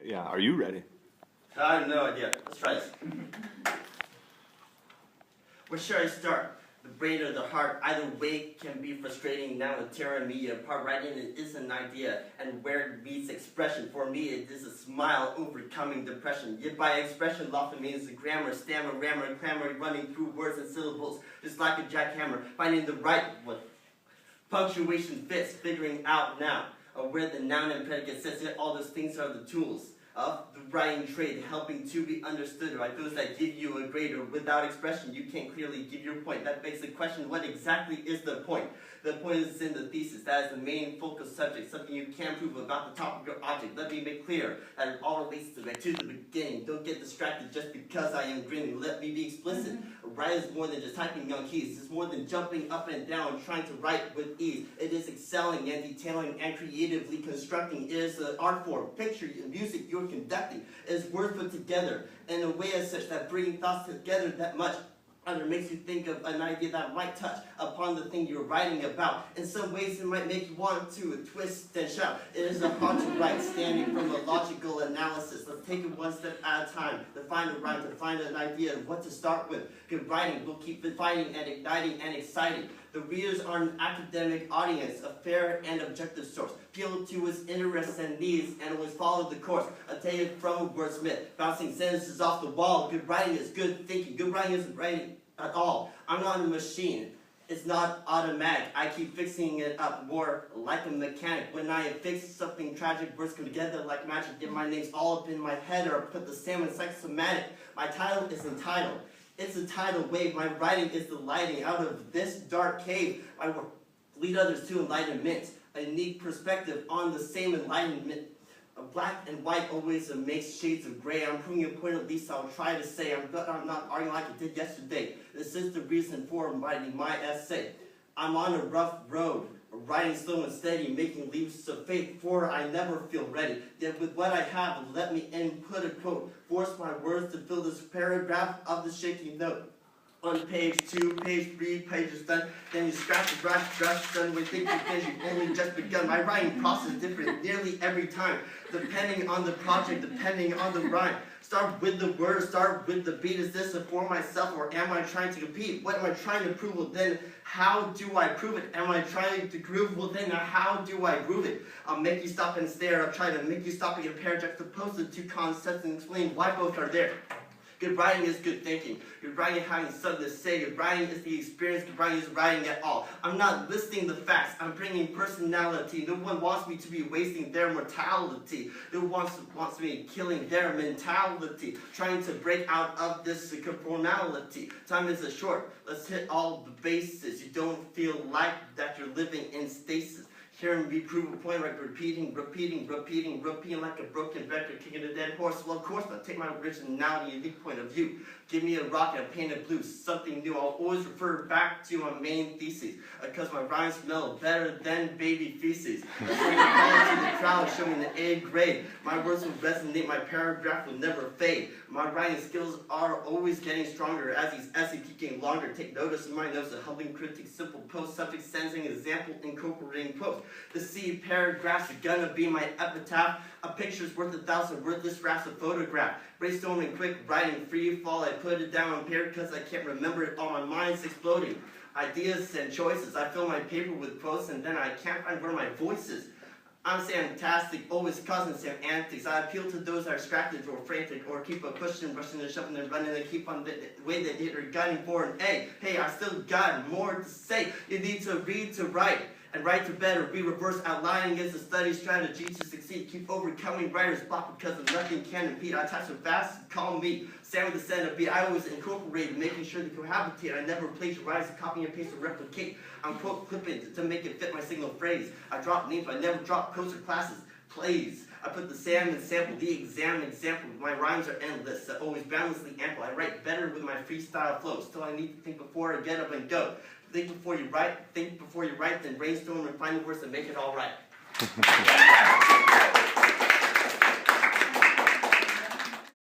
Yeah, are you ready? I have no idea. Let's try this. Where should I start? The brain or the heart? Either way can be frustrating. Now with tearing me apart. Writing it is an idea, and where it meets expression. For me, it is a smile overcoming depression. Yet by expression, often means the grammar, stammer, rammer, clamor, running through words and syllables, just like a jackhammer, finding the right one. Punctuation fits, figuring out now where the noun and predicate sits. Yet all those things are the tools of the writing trade, helping to be understood, right? Those that give you a grade, or without expression, you can't clearly give your point. That begs the question, what exactly is the point? The point is in the thesis. That is the main focus subject, something you can prove about the top of your object. Let me make clear that it all relates to the beginning. Don't get distracted just because I am grinning. Let me be explicit. Writing is more than just typing on keys. It's more than jumping up and down, trying to write with ease. It is excelling and detailing and creatively constructing. It is an art form, picture, music you're conducting. It is words put together in a way as such that bringing thoughts together that much other makes you think of an idea that might touch upon the thing you're writing about. In some ways, it might make you want to twist and shout. It is a hard to write, standing from a logical analysis. Let's take it one step at a time to find a rhyme, to find an idea of what to start with. Good writing will keep defining and igniting and exciting. The readers are an academic audience, a fair and objective source. Appeal to his interests and needs, and always follow the course. A tale from a wordsmith, bouncing sentences off the wall. Good writing is good thinking. Good writing isn't writing at all. I'm not a machine. It's not automatic. I keep fixing it up more like a mechanic. When I fix something tragic, words come together like magic. Get my names all up in my head, or put the salmon psychosomatic. My title is entitled. It's a tidal wave. My writing is the lighting out of this dark cave. My work lead others to enlightenment. A unique perspective on the same enlightenment. A black and white always makes shades of gray. I'm proving a point, at least I'll try to say. I'm not arguing like I did yesterday. This is the reason for writing my essay. I'm on a rough road, writing slow and steady, making leaps of faith, for I never feel ready. Yet with what I have, let me input a quote. Force my words to fill this paragraph of the shaky note. On page 2, page 3, pages done. Then you scratch the brush done. We think you finish, you've only just begun. My writing process is different nearly every time, depending on the project, depending on the rhyme. Start with the word, start with the beat. Is this for myself, or am I trying to compete? What am I trying to prove? Well, then how do I prove it? Am I trying to groove? Well, then how do I groove it? I'll make you stop and stare. I'll try to make you stop and compare, juxtapose the two concepts and explain why both are there. Good writing is good thinking. Good writing having something to say. Good writing is the experience. Good writing is writing at all. I'm not listing the facts. I'm bringing personality. No one wants me to be wasting their mortality. No one wants me killing their mentality. Trying to break out of this conformality. Time is short. Let's hit all the bases. You don't feel like that you're living in stasis. Hearing me prove a point, like repeating like a broken record, kicking a dead horse. Well, of course, I'll take my originality and unique point of view. Give me a rock and a paint of blue, something new. I'll always refer back to my main thesis, because my rhymes smell better than baby feces. That's when you call to the crowd, showing the A grade. My words will resonate, my paragraph will never fade. My writing skills are always getting stronger as these essays keep getting longer. Take notice of my notes, a helping critic, simple post, subject, sensing, example, incorporating quotes. The C paragraphs are gonna be my epitaph. A picture's worth 1,000 worthless raps of photograph. Brainstorming quick, writing free fall. I put it down on paper because I can't remember it all. My mind's exploding. Ideas and choices. I fill my paper with quotes, and then I can't find where my voice is. I'm fantastic, always causing some antics. I appeal to those that are distracted or frantic, or keep a pushing, rushing and shoving and running, and keep on the way they did, or gunning for an A. Hey, I still got more to say. You need to read to write, and write to better. Be reverse outlining is a study strategy to succeed. Keep overcoming writer's block because of nothing can impede. I type so fast, call me Sam with the centipede. I always incorporate, making sure to cohabitate. I never plagiarize, copy and paste or replicate. I'm quote clipping to make it fit my signal phrase. I drop names, but I never drop codes or classes. Plays. I put the Sam in sample, the example. My rhymes are endless, always boundlessly ample. I write better with my freestyle flow. Still, I need to think before I get up and go. Think before you write, then brainstorm and find the words that make it all right.